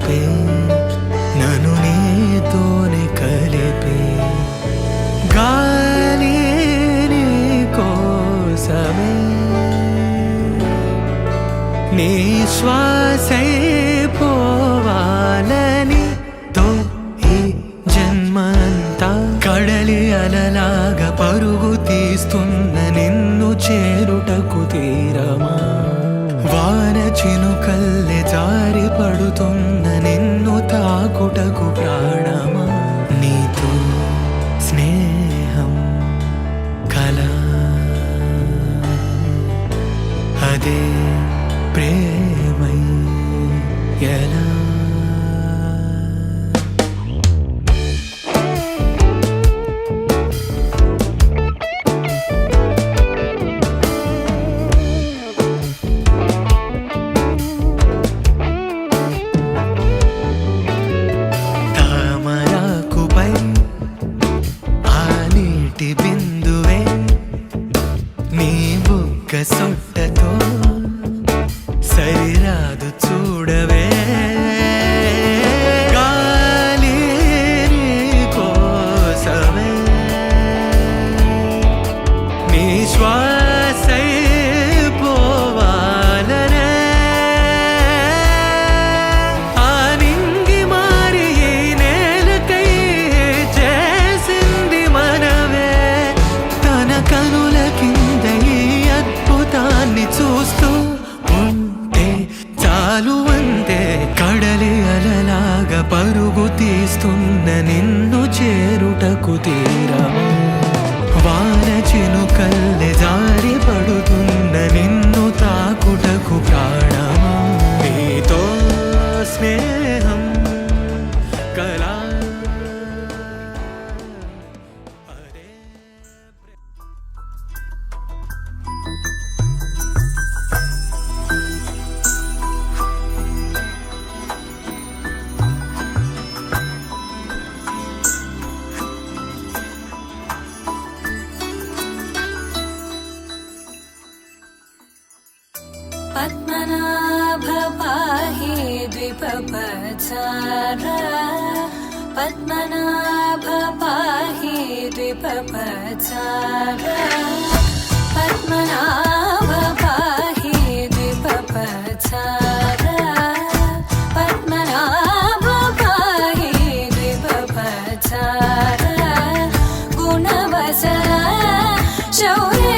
చూపే నన్ను నీతోనే కలిపే గాలి నీ కోసమే నీ శ్వాసై పోవాలని తో ఈ జన్మంతా కడలి అలలాగా పరుగు తీస్తున్న నిన్ను చేరుటకు తీరమా వాన చినుకల్లె జారి పడుతున్న నిన్ను తాకుటకు ప్రాణమా నీతో స్నేహం కలా అదే ప్రేమై ఎలా తామరాకుపై ఆ నీటి బిందువే నీ బుగ్గ సొట్టతో సరిరాదు చూడవే గాలి నీ కోసమే నీ శ్వాసై పోవాలనే ఆ నింగి మారి ఈ నేలకై చేసింది మనవే తన కనుల కింద ఈ అద్భుతాన్ని చూస్తూ చాలు అంతే కడలి అలలాగా పరుగు తీస్తున్న నిన్ను చేరుటకు తీరమా వాన చినుకల్లె జారి పడుతున్న నిన్ను తాకుటకు ప్రాణమా నీతో స్నేహం కలా పద్మనాభ పాహి ద్విపపచార పద్మనాభ పాహి ద్విపపచార పద్మనాభ పాహి ద్విపపచార పద్మనాభ పాహి ద్విపపచార గుణవసర శౌర్య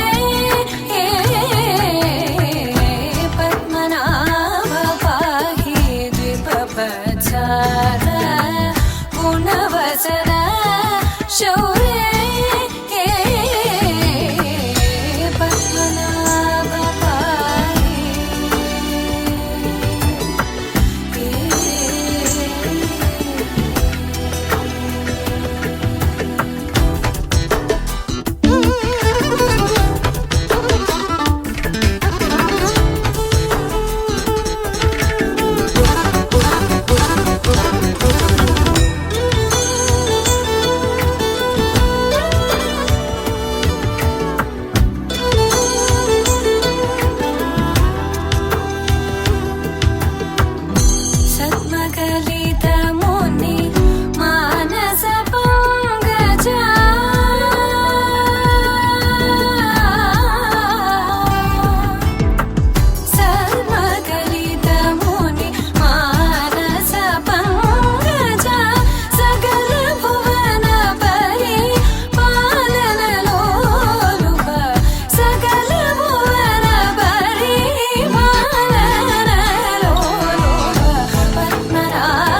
గుణవసర శౌర్య పద్మనాభ పాహి పద్మనాభ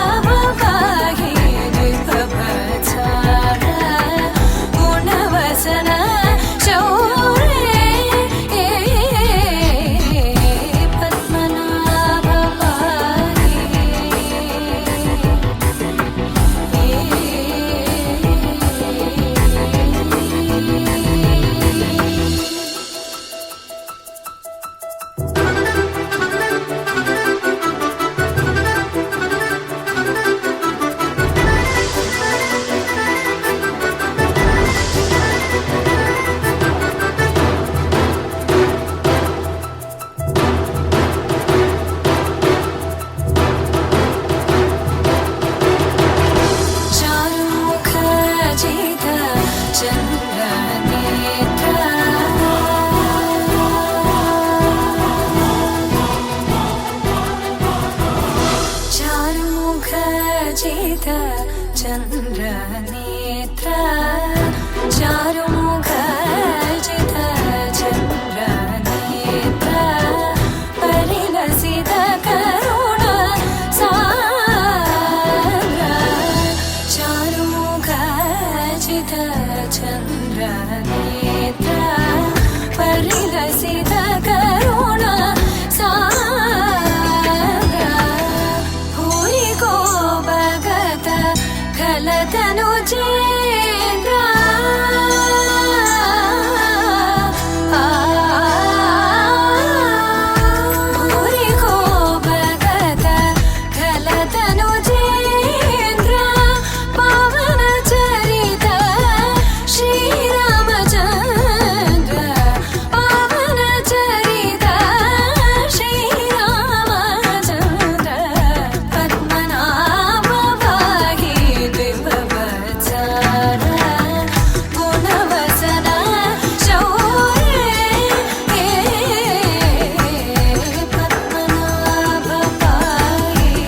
जित चन्द्रनेत्र चारुमुख जित चन्द्रनेत्र परिलसित करुण सान्द्र चारुमुख जित चन्द्रनेत्र परिलसित करुण सान्द्र भूरि को भगत खलतनु चेन्द्र भूरि को भगत खलतनु चेन्द्र पावन चरित श्रीरामचन्द्र पावन चरित श्रीरामचन्द्र पद्मनाभ पाहि द्विभवत्सर गुणवसन शौर्ये पद्मनाभ पाहि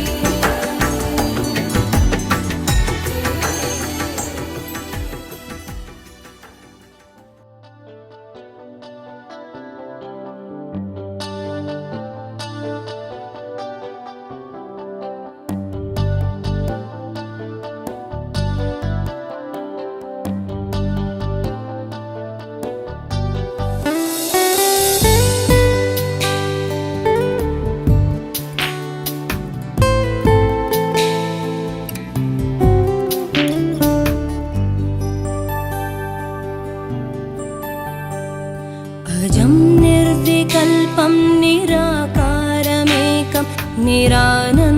अजं निर्विकल्पं निराकारमेकं निरानन्दमानन्द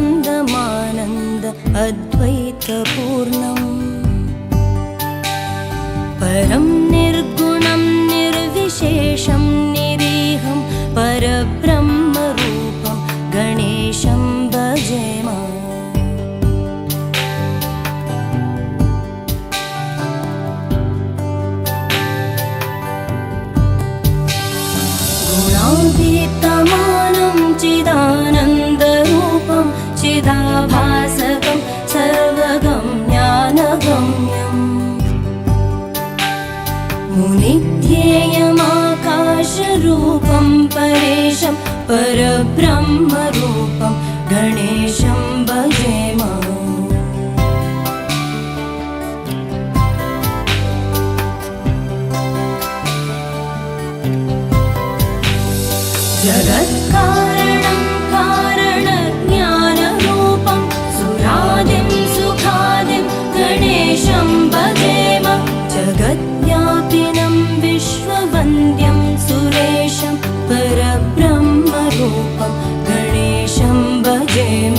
अद्वैतपूर्णम् परं निर्गुणं निर्विशेषं निरीहं परब्रह्मरूपं गणेशं भजेम गुणातीतमानं चिदानन्दरूपं चिदाभासकं सर्वगं ज्ञानगम्यम् मुनिध्येयमाकाशरूपं परेशं परब्रह्मरूपं गणेशं भजेम जगत्कारणं कारणज्ञानरूपं सुरादिं सुखादिं गणेशं भजेम जगद्व्यापिनं विश्ववन्द्यं सुरेशं परब्रह्मरूपं गणेशं भजेम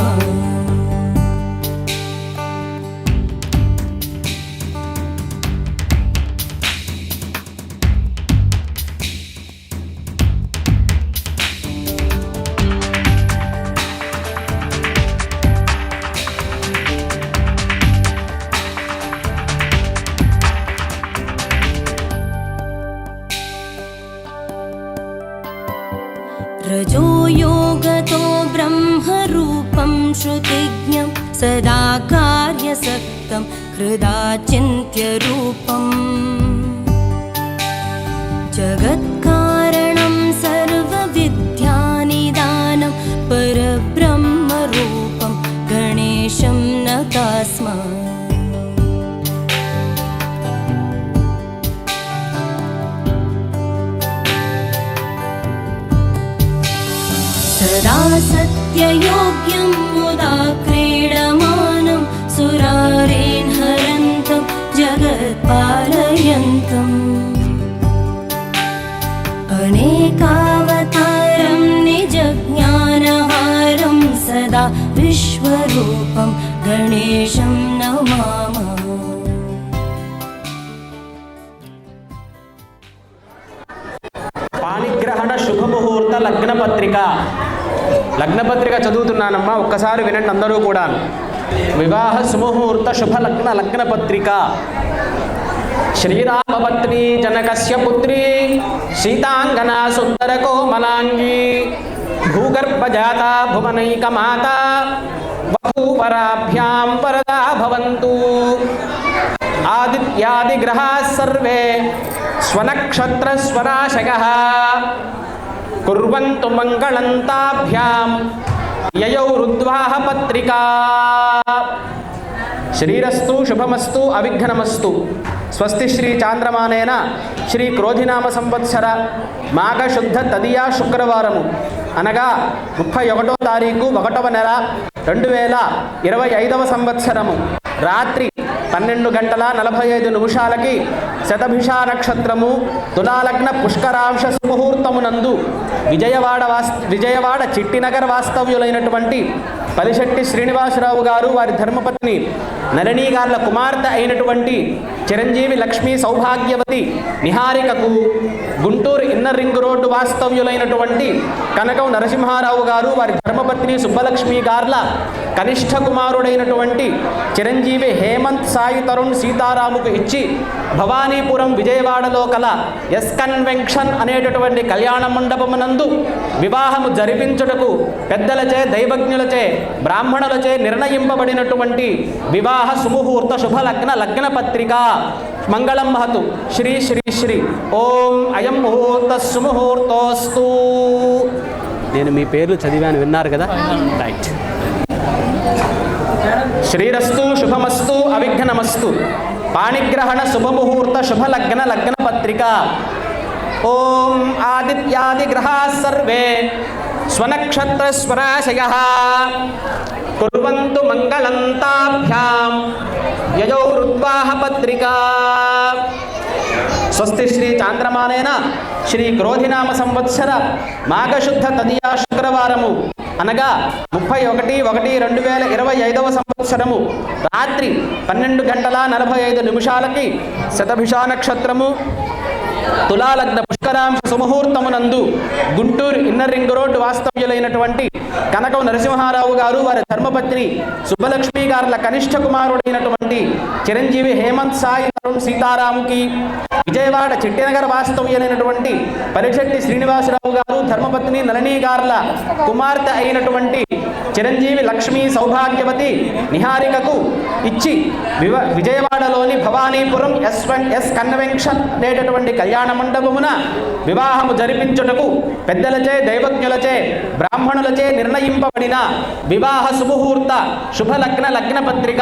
रजो योगतो ब्रह्मरूपं श्रुतिज्ञं सदा कार्यसक्तं हृदा चिन्त्यरूपम् जगत्कारणं सर्वविद्यानिदानं परब्रह्मरूपं गणेशं नतास्म सदा सत्ययोग्यं मुदा क्रीडमानं सुरारेन् हरन्तं जगत्पालयन्तम् अनेकावतारं निजज्ञानहारं सदा विश्वरूपं गणेशं नमामः పాణిగ్రహణ శుభముహూర్త లగ్నపత్రిక చదువుతున్నానమ్మా, ఒక్కసారి వినండి అందరూ కూడా. వివాహ సుముహూర్త శుభ లగ్నపత్రిక. శ్రీరామపత్ని జనకస్య పుత్రి సీతాంగన సుందర కోమలాంగి భూగర్భజాతా భువనైకమాత వధూవరాభ్యాం వరదా భవంతు. ఆదిత్యాదిగ్రహాः సర్వే స్వనక్షత్ర స్వరాశయః కుర్వంతు మంగళం తాభ్యాం యయౌ రుద్వాహ పత్రికా. శ్రీరస్తు శుభమస్తు అవిఘ్నమస్తు. స్వస్తి శ్రీ చాంద్రమానేన శ్రీ క్రోధినామ సంవత్సర మాఘశుద్ధ తదియా శుక్రవారము అనగా 31వ తారీఖు 1వ నెల 2025 సంవత్సరము రాత్రి 12:45 శతభిష నక్షత్రము తులాలగ్న పుష్కరాంశ సుముహూర్తమునందు విజయవాడ చిట్టినగర్ వాస్తవ్యులైనటువంటి పలిశెట్టి శ్రీనివాసరావు గారు వారి ధర్మపత్ని నళిని గార్ల కుమార్తె అయినటువంటి చిరంజీవి లక్ష్మీ సౌభాగ్యవతి నిహారికకు గుంటూరు ఇన్నర్ రింగ్ రోడ్డు వాస్తవ్యులైనటువంటి కనకం నరసింహారావు గారు వారి ధర్మపత్ని సుబ్బలక్ష్మి గార్ల కనిష్ఠ కుమారుడైనటువంటి చిరంజీవి హేమంత్ సాయి తరుణ్ సీతారాముకు ఇచ్చి భవానీపురం విజయవాడలో కల ఎస్ కన్వెన్షన్ అనేటటువంటి కళ్యాణ మండపమునందు వివాహము జరిపించుటకు పెద్దలచే దైవజ్ఞులచే బ్రాహ్మణులచే నిర్ణయింపబడినటువంటి వివాహ సుముహూర్త శుభలగ్న లగ్న పత్రిక. మంగళం మహతు. శ్రీ శ్రీ శ్రీ ఓం అయం ముహూర్త సుముహూర్తోస్తు. నేను మీ పేర్లు చదివాను, విన్నారు కదా? రైట్. శ్రీరస్తు శుభమస్తు అవిఘ్నమస్తు. పాణిగ్రహణ శుభముహూర్త శుభలగ్న లగ్న పత్రిక. ఓం ఆదిత్యాదిగ్రహాः సర్వే స్వనక్షత్ర స్వరాశయః కుర్వంతు మంగళం తాభ్యాం యయౌ రుద్వాహ పత్రికా. స్వస్తి శ్రీ చాంద్రమానేన శ్రీ క్రోధినామ సంవత్సర మాఘశుద్ధ తదియా శుక్రవారము అనగా 31/1/2025 సంవత్సరము రాత్రి 12:45 శతభిష నక్షత్రము తులాలగ్న పుష్కరాంశ సుముహూర్తమునందు గుంటూరు ఇన్నర్ రింగ్ రోడ్డు వాస్తవ్యులైనటువంటి కనకం నరసింహారావు గారు వారి ధర్మపత్ని సుబ్బలక్ష్మి గారుల కనిష్ఠ కుమారుడైనటువంటి చిరంజీవి హేమంత్ సాయి తరుణ్ సీతారాముకి విజయవాడ చిట్టినగర్ వాస్తవ్యులైనటువంటి పలిశెట్టి శ్రీనివాసరావు గారు ధర్మపత్ని నళిని గార్ల కుమార్తె అయినటువంటి చిరంజీవి లక్ష్మీ సౌభాగ్యవతి నిహారికకు ఇచ్చి విజయవాడలోని భవానీపురం ఎస్ కన్వెన్షన్ అనేటటువంటి కళ్యాణ మండపమున వివాహము జరిపించుటకు పెద్దలచే దైవజ్ఞులచే బ్రాహ్మణులచే నిర్ణయింపబడిన వివాహ సుముహూర్త శుభలగ్న లగ్న పత్రిక.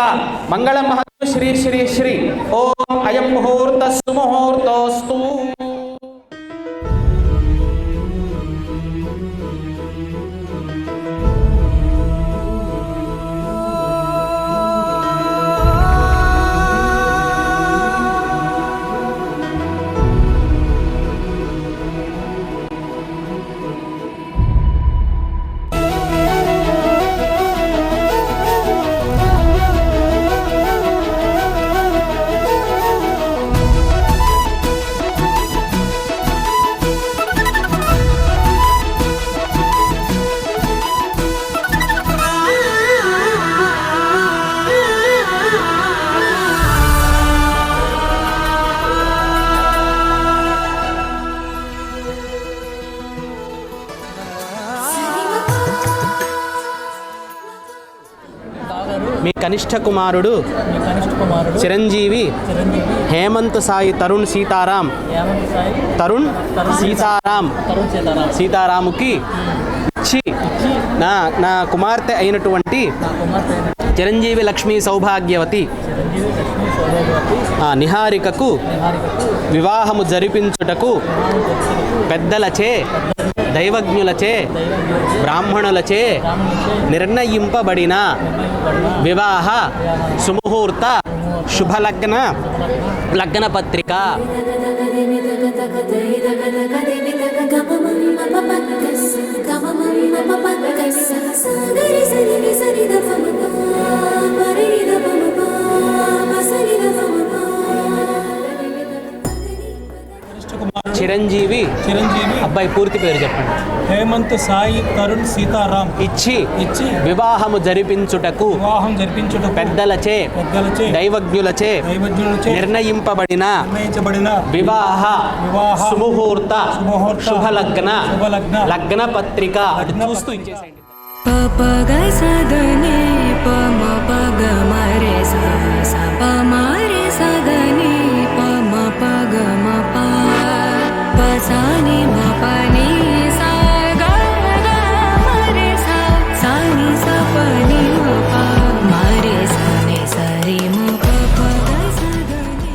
మంగళం మహతు. శ్రీ శ్రీ శ్రీ ఓం అయం ముహూర్త సుముహూర్తోస్తు. మీ కనిష్ఠ కుమారుడు చిరంజీవి హేమంత్ సాయి తరుణ్ సీతారాం సీతారాముకి ఇచ్చి నా కుమార్తె అయినటువంటి చిరంజీవి లక్ష్మీ సౌభాగ్యవతి నిహారికకు వివాహము జరిపించుటకు పెద్దలచే దైవజ్ఞులచే బ్రాహ్మణులచే నిర్ణయింపబడిన వివాహ సుముహూర్త శుభలగ్న లగ్న పత్రిక. చిరంజీవి చిరంజీవి అబ్బాయి పూర్తి పేరు చెప్పండి. హేమంత్ సాయి తరుణ్ సీతారాం ఇచ్చి ఇచ్చి వివాహము జరిపించుటకు పెద్దలచే దైవజ్ఞులచే నిర్ణయింపబడిన వివాహ సుముహూర్త శుభలగ్న లగ్న పత్రిక చూస్తూ ఇచ్చేసేయండి. పపగ సదని పమ పగ మరే సా స ప మరే సదని పమ పగ మ ప పసాని మ పని సా గ గ మరే సా సాని స పని మ ప మరే సని సరి మ ప పగ సదని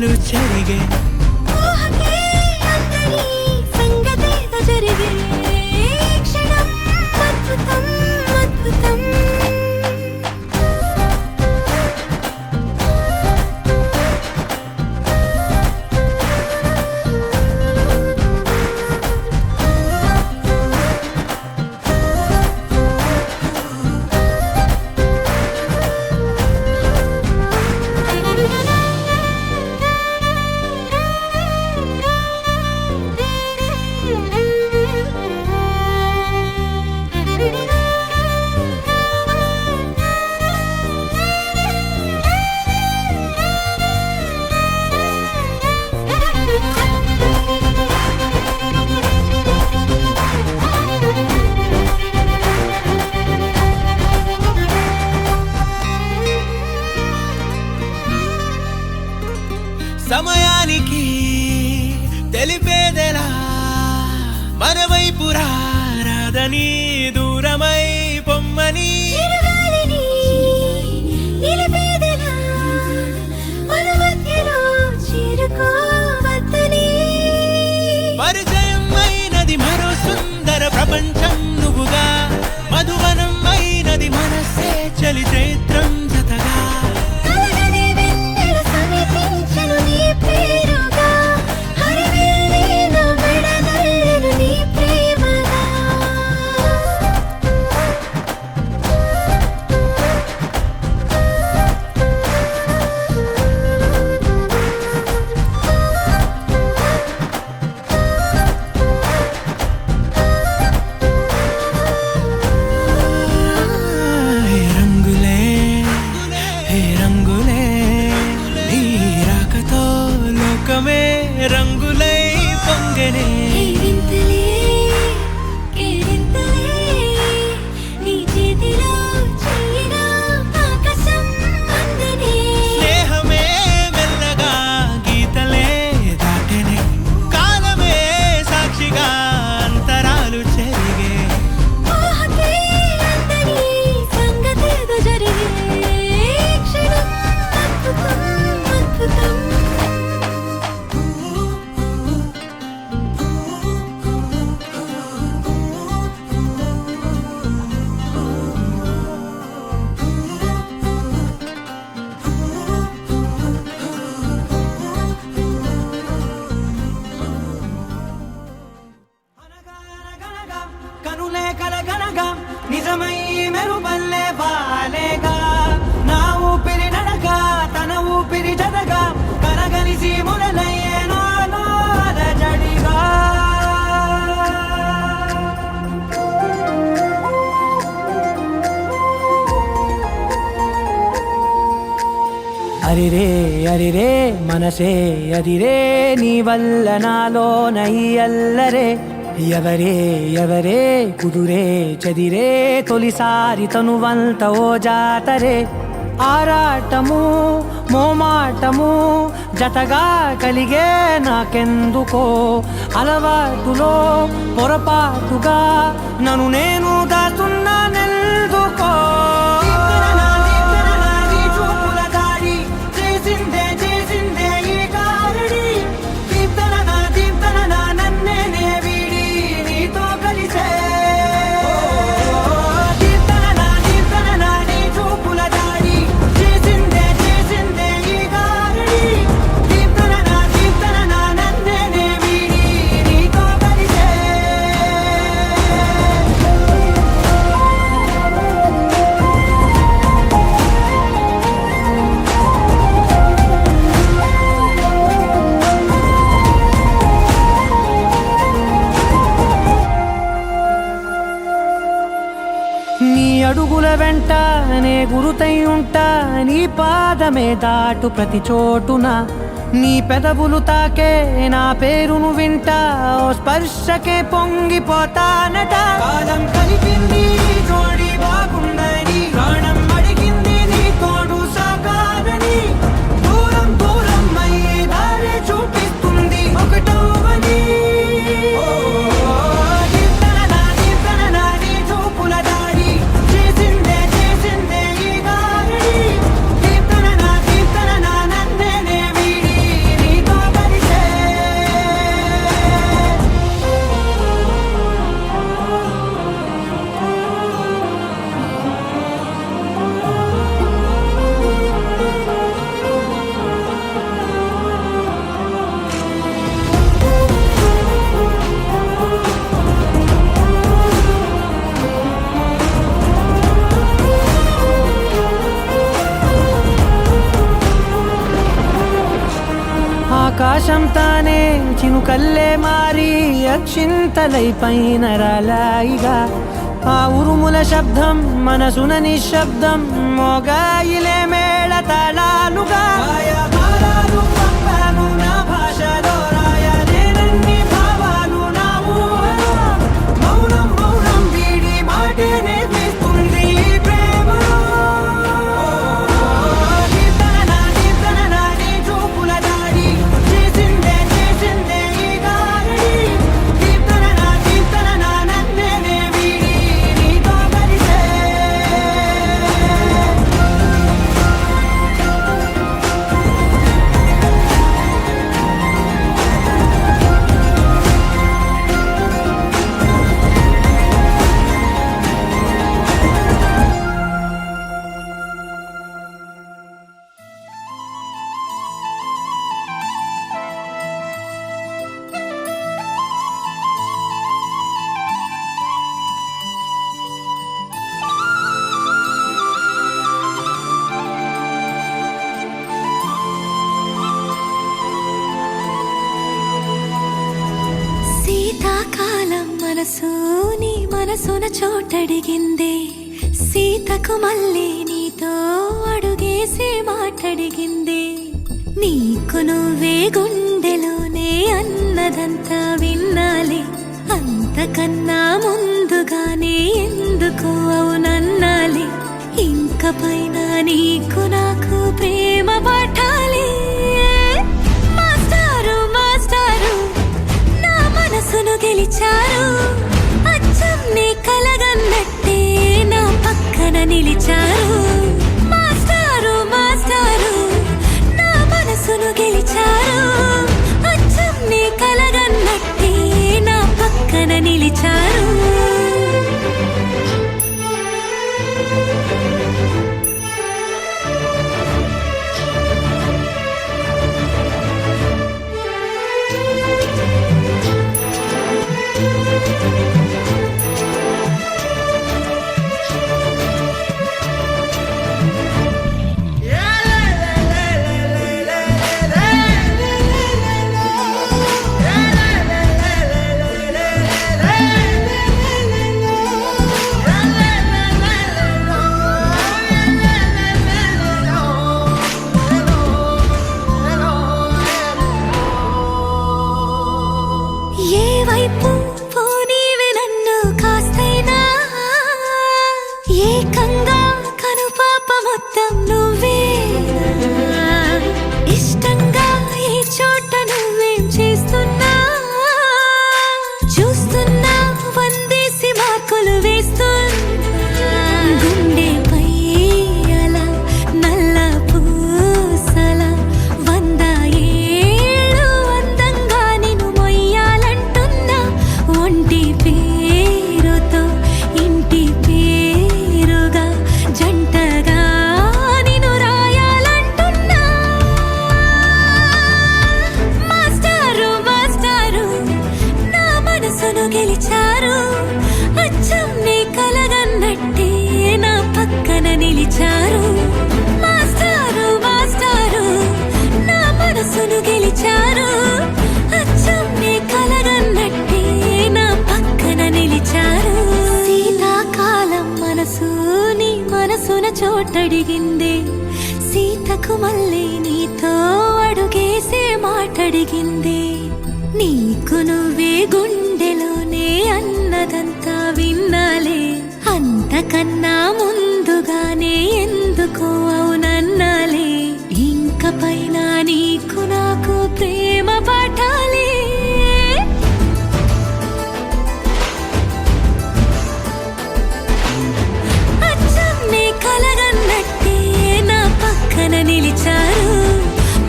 అంతరాలు చెరిగే ఊహకే అందరి సంగతేదో జరిగే క్షణం అద్భుతం అద్భుతం సమయానికి తెలిపేదెలా మన వైపు రాదని దూరమై పొమ్మని చిరుగాలిని నిలిపేదెలా మన మధ్యలో చేరుకోవద్దని పరిచయం అయినది మరో సుందర ప్రపంచం నువ్వుగా మధువనం అయినది మనసే చలి చైత్రం జతగా కలగని వెన్నెల సమీపించెను నీ పేరుగా హరివెల్లి నా మెడదల్లెను నీ ప్రేమగా హే రంగులే హే రంగులే నీ రాకతో లోకమే రంగులై పొంగనే ఈ వింతలే కేరింతలే నీ చేతిలో చెయ్యిగా ఆకాశం అందనే స్నేహమే మెల్లగా గీతలే దాటెనే కాలమే సాక్షిగా అంతరాలు చెరిగే ఊహకే అందరి సంగతేదో జరిగే క్షణం అద్భుతం అద్భుతం కనులే కలగనగా నిజమై మెరుపల్లే బాలేగా నా ఊపిరి నడగా తన ఊపిరి జతగా కలగలిసి మురలయ్యే నాలో అలజడిగా అరిరే అరిరే మనసే అదిరే నీ వల్ల నాలో నై అల్లరే ఎవరే ఎవరే కుదురే చదిరే తొలిసారి తనువంత ఓ జాతరే ఆరాటము మోమాటము జతగా కలిగే నాకెందుకో అలవాటులో పొరపాటుగా నన్ను నేను దాస్తున్నా నెల్దుకో నీ అడుగుల వెంట నే గురుతై ఉంటా నీ పాదమే దాటు ప్రతి చోటున నీ పెదవులు తాకే నా పేరును వింటా ఓ స్పర్శకే పొంగిపోతానట కాలం కలిపింది జోడి బాగుందని ప్రాణం అడిగింది నీ తోడు సాగాలని దూరం దూరం అయ్యే దారి చూపిస్తుంది ఒకటవని ఆకాశం తానే చినుకల్లే మారి అక్షింతలై పైన రాలాయిగా ఆ ఉరుముల శబ్దం మనసున నిశ్శబ్దం మోగాయిలే మేళ తాళాలుగా భారాలు పంపాను నా భాషలో రాయలేనన్ని భావాలు నా ఊహలో మౌనం మౌనం వీడి మాటే నేర్పిస్తుంది ప్రేమలో దీప్తన నీ చూపుల దాడి చేసిందే ఈ గారడి దీప్తన నన్నే వీడి నీతో కలిసే శీతాకాలం మనసు నీ మనసున చోటడిగింది సీతకు మళ్ళీ నీతో అడుగేసి మాటడిగింది నీకు నువ్వే గుండెలోనే అన్నదంతా విన్నాలి అంతకన్నా ముందుగానే ఎందుకు అవునన్నాలి ఇంక పైన నీకు నాకు ప్రేమ పట్టాలి మాస్టారు మాస్టారు నా మనసును గెలిచారు అచ్చం నీ కలగన్నట్టే నా పక్కన నిలిచారు మాస్టారు మాస్టారు నా మనసును గెలిచారు అచ్చం నీ కలగన్నట్టే నా పక్కన నిలిచారు ఏ వైపు పోనీవి నన్ను కాస్తైనా ఏకంగా కనుపాప మొత్తం నువ్వే ఇష్టంగా ఏ చోట నువ్వేం చేస్తున్నా చూస్తున్నా వందేసి మార్కులు వేస్తున్నా గుండెపై అలా నల్ల పూసల 100 ఏళ్ళు అందంగా నిన్ను మొయ్యాలంటున్నా ఒంటి పేరుతో ఇంటి పేరుగా జంటగా నిన్ను రాయాలంటున్నా మాస్టారు మాస్టారు నా మనసును గెలిచారు అచ్చం నీ కలగన్నట్టే నా పక్కన నిలిచారు మాస్టారు మాస్టారు నా మనసును గెలిచారు అచ్చం నీ కలగన్నట్టే నా పక్కన నిలిచారు శీతాకాలం మనసు నీ మనసున చోటడిగింది సీతకు మళ్ళీ నీతో అడుగేసే మాటడిగింది నీకు నువ్వే గుండెలోనే అన్నదంతా విన్నాలే అంతకన్నా ముందుగానే ఎందుకు అవునన్నాలే ఇంక పైన నీకు నాకు ప్రేమ పట్టాలి అచ్చం నీ కలగన్నట్టే నా పక్కన నిలిచారు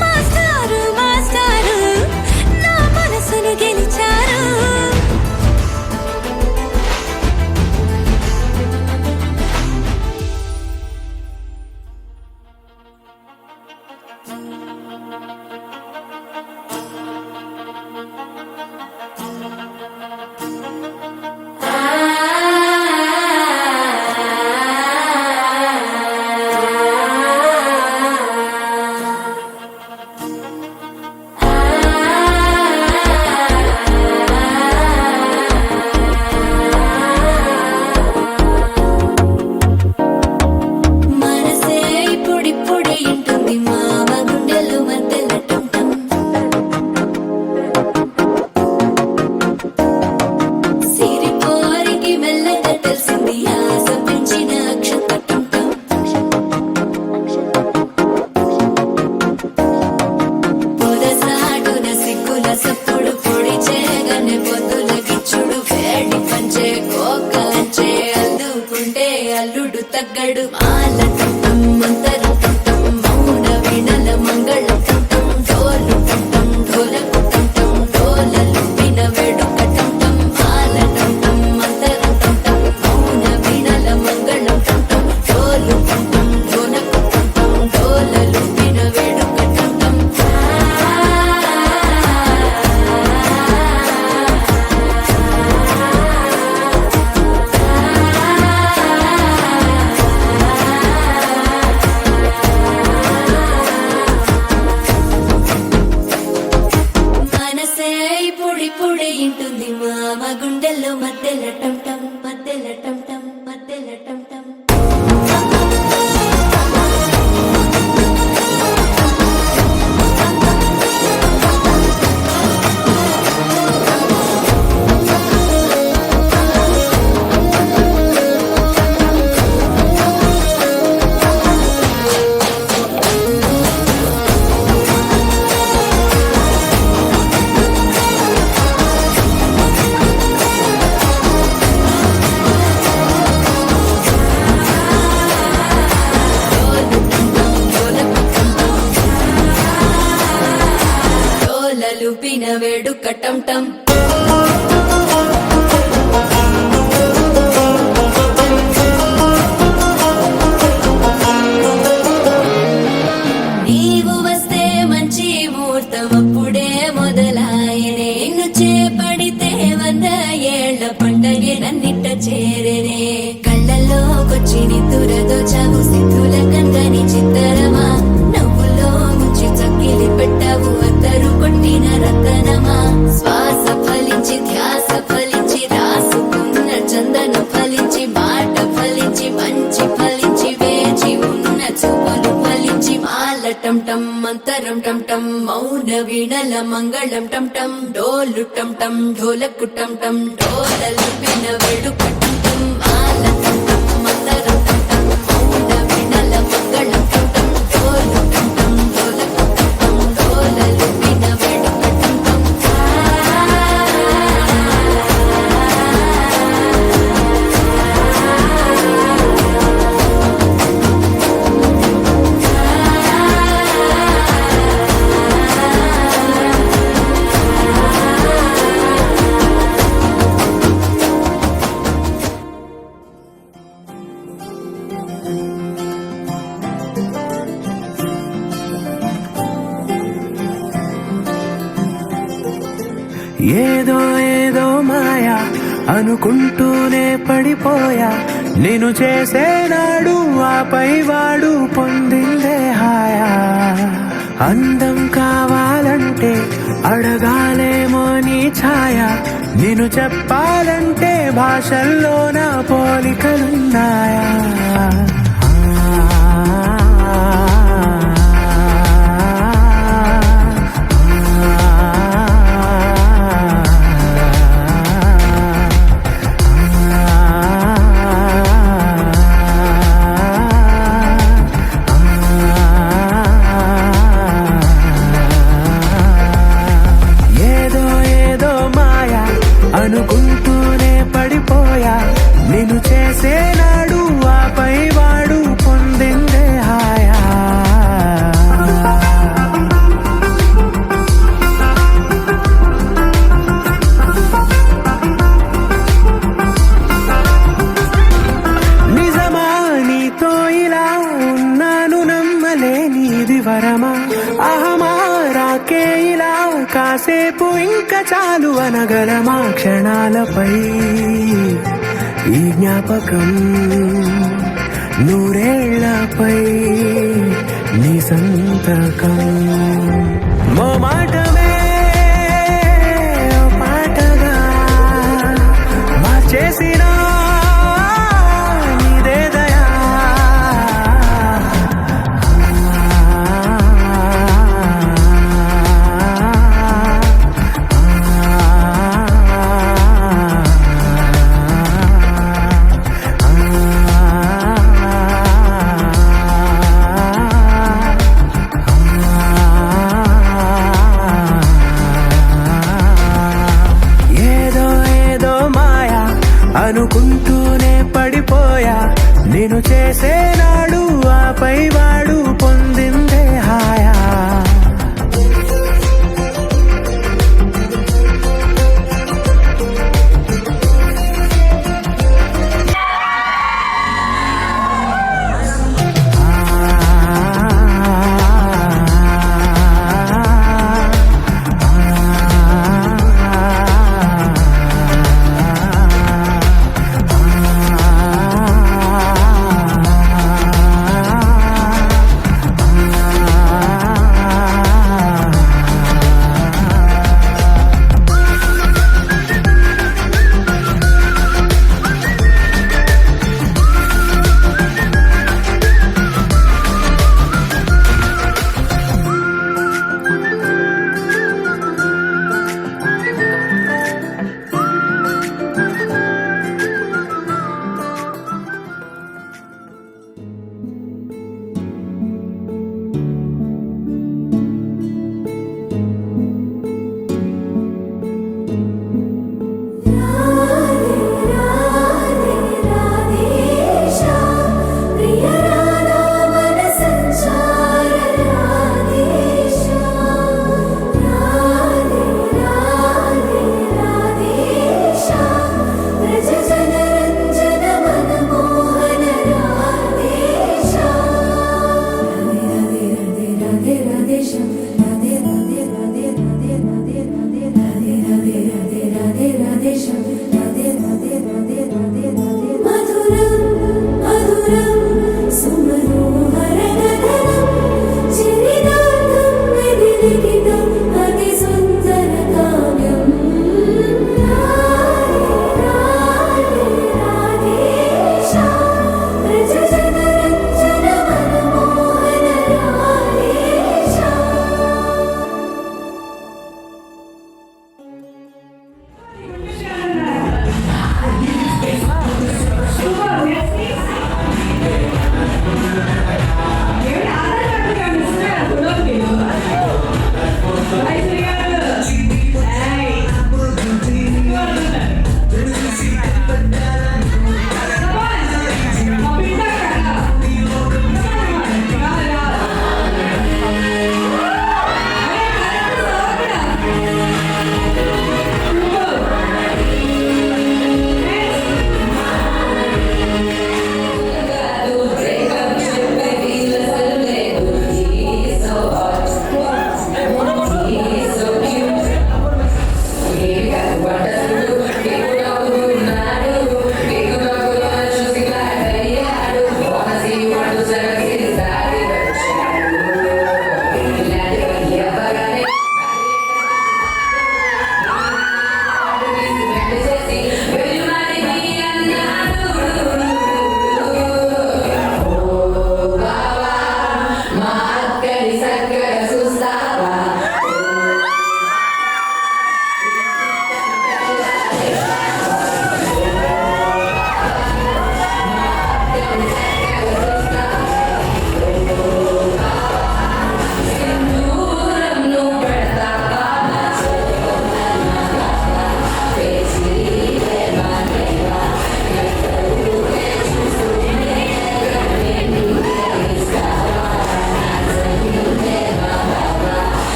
మాస్టారు మాస్టారు నా మనసును గెలిచారు మధ్యలో మధ్యలో టమ్ టమ్ మధ్యలో టమ్ టమ్ మధ్యలో టమ్ టమ్ లూపిన వేడుక టమ్ టమ్ నీవు వస్తే మంచి ముహూర్తం అప్పుడే మొదలాయనే నిన్ను చేపడితే 100 ఏళ్ల పండగే నన్నిట్ట చేరేనే కళ్ళల్లోకొచ్చి నిద్దురదోచావు సిద్ధుల కందని చిత్తరమా నవ్వులో ముంచి చక్కిలి పెట్టావు అద్దరు కొట్టిన రతనమా శ్వాస ఫలించి ధ్యాస ఫలించి రాసుకున్న చందన ఫలించి మాట ఫలించి మంచి ఫలించి వేచి ఉన్న చూపులు ఫలించి మాల టమ్ టమ్ మంతరం టమ్ టమ్ మౌన వీణల మంగళం టమ్ టమ్ డోలు టమ్ టమ్ ఢోలకు టమ్ టమ్ డోలలు విన వేడుక టమ్ టమ్ మాల టమ్ టమ్ మంతరం టమ్ టమ్ మౌన వీణల మంగళం టమ్ టమ్ డోలు టమ్ టమ్ ఢోలకు టమ్ టమ్ డోలలు విన వేడుక టమ్ టమ్ ఏదో ఏదో మాయా అనుకుంటూనే పడిపోయా నేను చేసేనాడు ఆపై వాడు పొందిందే హాయా అందం కావాలంటే అడగాలేమో నీ ఛాయ నేను చెప్పాలంటే భాషల్లో నా పోలికలున్నాయా అనుకుంటూనే పడిపోయా నేను చేసేనాడు ఆపై వాడు పొందిందే హాయా నిజమా నీతో ఇలా ఉన్నాను నమ్మలేనిది వరమా అహమా రాకే ఇలా కాసేపు ఇంకా చాలు అనగలమా క్షణాలపై ఈ జ్ఞాపకం నూరేళ్లపై నీ సంతకం